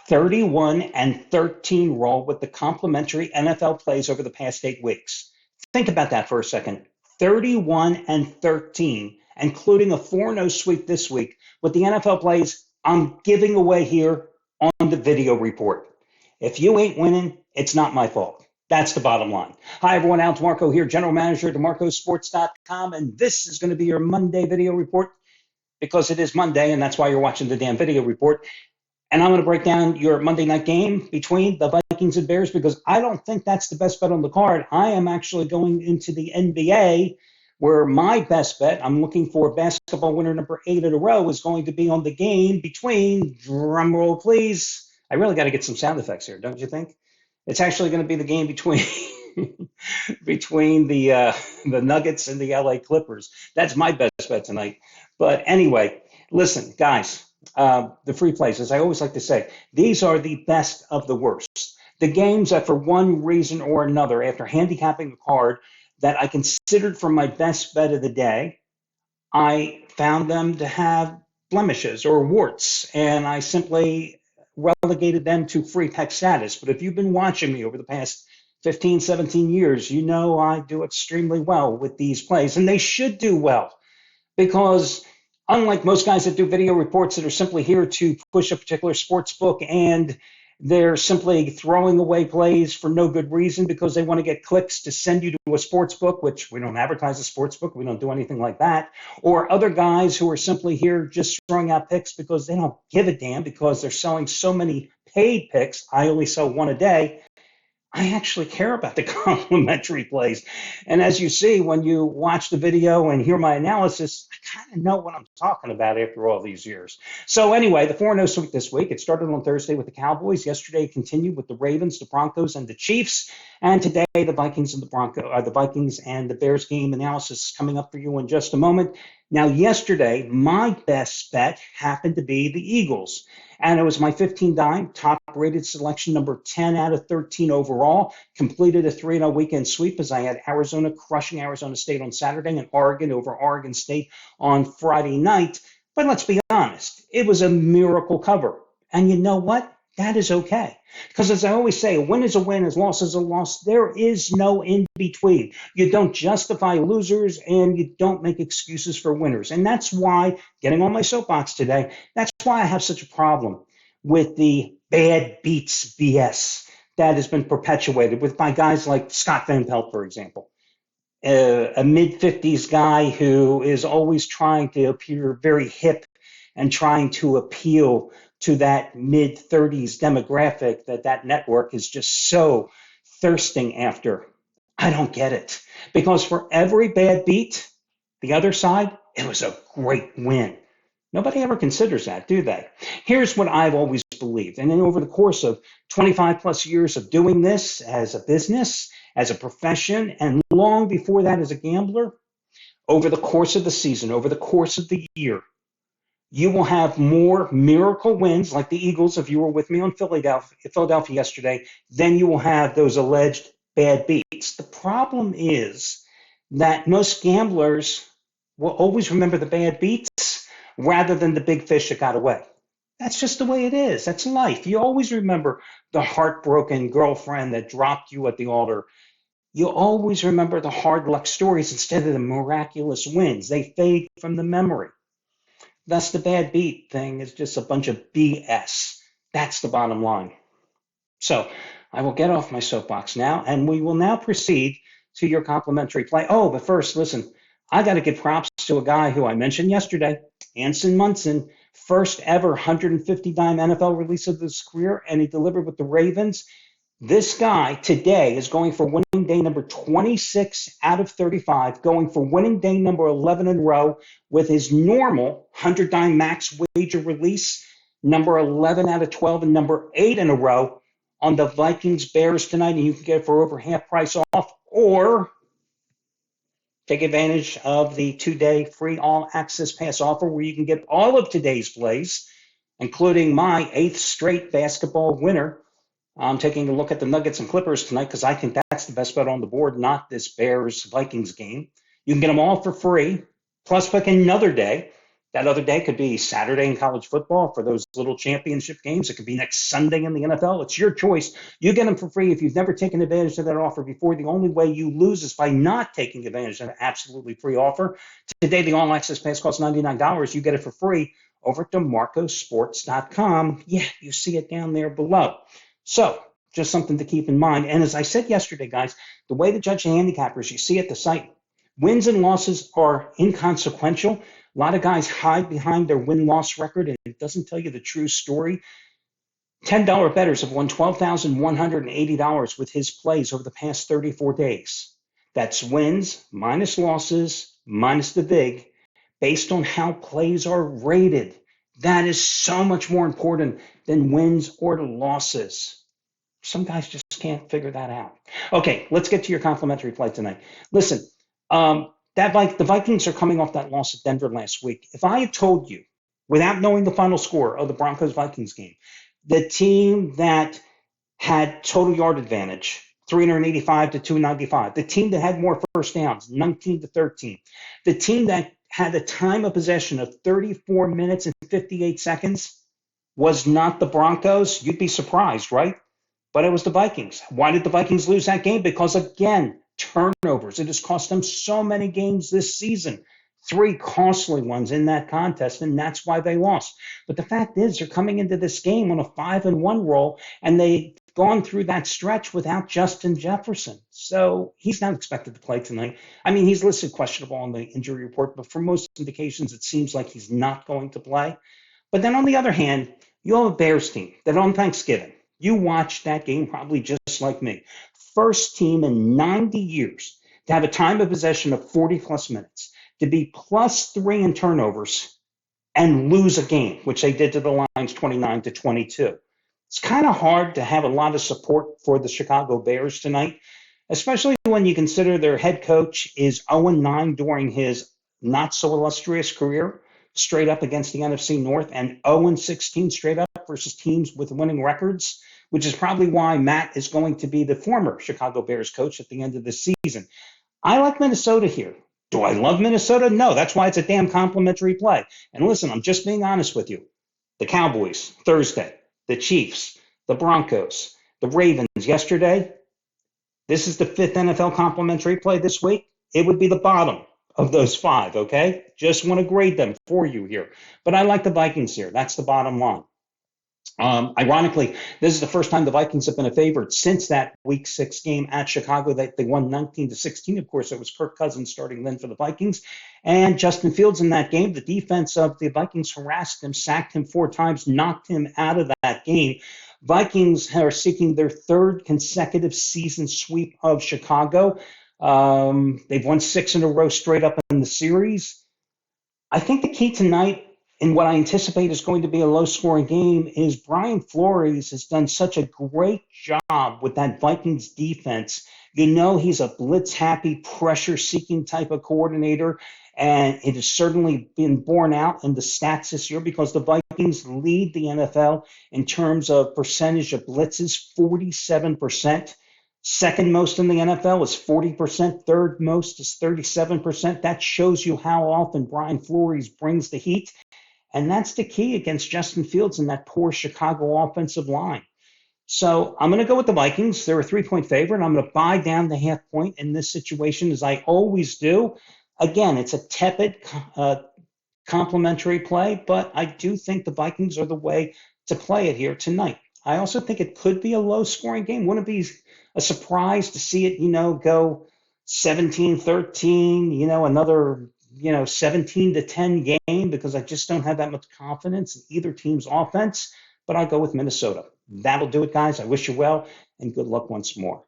31-13 roll with the complimentary NFL plays over the past 8 weeks. Think about that for a second. 31-13, including a 4-0 sweep this week with the NFL plays I'm giving away here on the video report. If you ain't winning, it's not my fault. That's the bottom line. Hi, everyone. Al DeMarco here, General Manager at DeMarcosports.com, and this is going to be your Monday video report because it is Monday, and that's why you're watching the damn video report. And I'm going to break down your Monday night game between the Vikings and Bears because I don't think that's the best bet on the card. I am actually going into the NBA where my best bet, I'm looking for basketball winner number 8 in a row, is going to be on the game between, drumroll please, I really got to get some sound effects here, don't you think? It's actually going to be the game between between the Nuggets and the LA Clippers. That's my best bet tonight. But anyway, listen, guys, the free plays, as I always like to say, these are the best of the worst. The games that for one reason or another, after handicapping the card, that I considered for my best bet of the day, I found them to have blemishes or warts, and I simply relegated them to free pick status. But if you've been watching me over the past 15, 17 years, you know I do extremely well with these plays, and they should do well because unlike most guys that do video reports that are simply here to push a particular sports book and they're simply throwing away plays for no good reason because they want to get clicks to send you to a sports book, which we don't advertise a sports book. We don't do anything like that. Or other guys who are simply here just throwing out picks because they don't give a damn because they're selling so many paid picks. I only sell one a day. I actually care about the complimentary plays. And as you see, when you watch the video and hear my analysis, I kind of know what I'm talking about after all these years. So anyway, the 4-0 sweep this week, it started on Thursday with the Cowboys. Yesterday it continued with the Ravens, the Broncos, and the Chiefs. And today the Vikings and the Vikings and the Bears game analysis is coming up for you in just a moment. Now, yesterday, my best bet happened to be the Eagles. And it was my 15-dime, top-rated selection, number 10 out of 13 overall. Completed a 3-0 weekend sweep as I had Arizona crushing Arizona State on Saturday and Oregon over Oregon State on Friday night. But let's be honest, it was a miracle cover. And you know what? That is okay. Because as I always say, a win is a win, a loss is a loss. There is no in-between. You don't justify losers and you don't make excuses for winners. And that's why, getting on my soapbox today, that's why I have such a problem with the bad Beats B.S. that has been perpetuated by guys like Scott Van Pelt, for example. A mid-50s guy who is always trying to appear very hip and trying to appeal to that mid-30s demographic that network is just so thirsting after. I don't get it. Because for every bad beat, the other side, it was a great win. Nobody ever considers that, do they? Here's what I've always believed. And then over the course of 25 plus years of doing this as a business, as a profession, and long before that as a gambler, over the course of the season, over the course of the year, you will have more miracle wins like the Eagles, if you were with me on Philadelphia yesterday, than you will have those alleged bad beats. The problem is that most gamblers will always remember the bad beats rather than the big fish that got away. That's just the way it is. That's life. You always remember the heartbroken girlfriend that dropped you at the altar. You always remember the hard luck stories instead of the miraculous wins. They fade from the memory. Thus, the bad beat thing is just a bunch of BS. That's the bottom line. So I will get off my soapbox now, and we will now proceed to your complimentary play. Oh, but first, listen, I got to give props to a guy who I mentioned yesterday, Anson Munson, first ever 150-dime NFL release of his career, and he delivered with the Ravens. This guy today is going for winning day number 26 out of 35, going for winning day number 11 in a row with his normal 100-dime max wager release, number 11 out of 12, and number 8 in a row on the Vikings Bears tonight. And you can get it for over half price off, or take advantage of the 2-day free all-access pass offer where you can get all of today's plays, including my 8th straight basketball winner. I'm taking a look at the Nuggets and Clippers tonight because I think that's the best bet on the board, not this Bears-Vikings game. You can get them all for free, plus pick another day That other day could be Saturday in college football for those little championship games. It could be next Sunday in the NFL. It's your choice. You get them for free. If you've never taken advantage of that offer before, the only way you lose is by not taking advantage of an absolutely free offer. Today, the all-access pass costs $99. You get it for free over at DeMarcosports.com. Yeah, you see it down there below. So just something to keep in mind. And as I said yesterday, guys, the way to judge the handicappers, you see at the site, wins and losses are inconsequential. A lot of guys hide behind their win-loss record, and it doesn't tell you the true story. $10 bettors have won $12,180 with his plays over the past 34 days. That's wins minus losses minus the VIG based on how plays are rated. That is so much more important than wins or losses. Some guys just can't figure that out. Okay, let's get to your complimentary play tonight. Listen, the Vikings are coming off that loss at Denver last week. If I had told you, without knowing the final score of the Broncos-Vikings game, the team that had total yard advantage, 385 to 295, the team that had more first downs, 19 to 13, the team that had a time of possession of 34 minutes and 58 seconds was not the Broncos, you'd be surprised, right? But it was the Vikings. Why did the Vikings lose that game? Because, again, turnovers. It has cost them so many games this season. 3 costly ones in that contest, and that's why they lost. But the fact is, they're coming into this game on a 5-1 roll, and they've gone through that stretch without Justin Jefferson. So he's not expected to play tonight. I mean, he's listed questionable on the injury report, but for most indications, it seems like he's not going to play. But then on the other hand, you have a Bears team that on Thanksgiving, you watched that game probably just like me. First team in 90 years to have a time of possession of 40-plus minutes, to be +3 in turnovers and lose a game, which they did to the Lions 29 to 22. It's kind of hard to have a lot of support for the Chicago Bears tonight, especially when you consider their head coach is 0-9 during his not so illustrious career, straight up against the NFC North, and 0-16 straight up versus teams with winning records, which is probably why Matt is going to be the former Chicago Bears coach at the end of the season. I like Minnesota here. Do I love Minnesota? No, that's why it's a damn complimentary play. And listen, I'm just being honest with you. The Cowboys, Thursday, the Chiefs, the Broncos, the Ravens yesterday. This is the 5th NFL complimentary play this week. It would be the bottom of those 5, okay? Just want to grade them for you here. But I like the Vikings here. That's the bottom line. Ironically, this is the first time the Vikings have been a favorite since that Week 6 game at Chicago that they won 19-16. Of course, it was Kirk Cousins starting then for the Vikings. And Justin Fields in that game, the defense of the Vikings harassed him, sacked him 4 times, knocked him out of that game. Vikings are seeking their 3rd consecutive season sweep of Chicago. They've won 6 in a row straight up in the series. I think the key tonight, and what I anticipate is going to be a low-scoring game, is Brian Flores has done such a great job with that Vikings defense. You know he's a blitz-happy, pressure-seeking type of coordinator, and it has certainly been borne out in the stats this year because the Vikings lead the NFL in terms of percentage of blitzes, 47%. Second most in the NFL is 40%. Third most is 37%. That shows you how often Brian Flores brings the heat. And that's the key against Justin Fields and that poor Chicago offensive line. So I'm going to go with the Vikings. They're a 3-point favorite. I'm going to buy down the half point in this situation, as I always do. Again, it's a tepid complimentary play, but I do think the Vikings are the way to play it here tonight. I also think it could be a low-scoring game. Wouldn't it be a surprise to see it, go 17-13, another 17-10 game, because I just don't have that much confidence in either team's offense, but I'll go with Minnesota. That'll do it, guys. I wish you well, and good luck once more.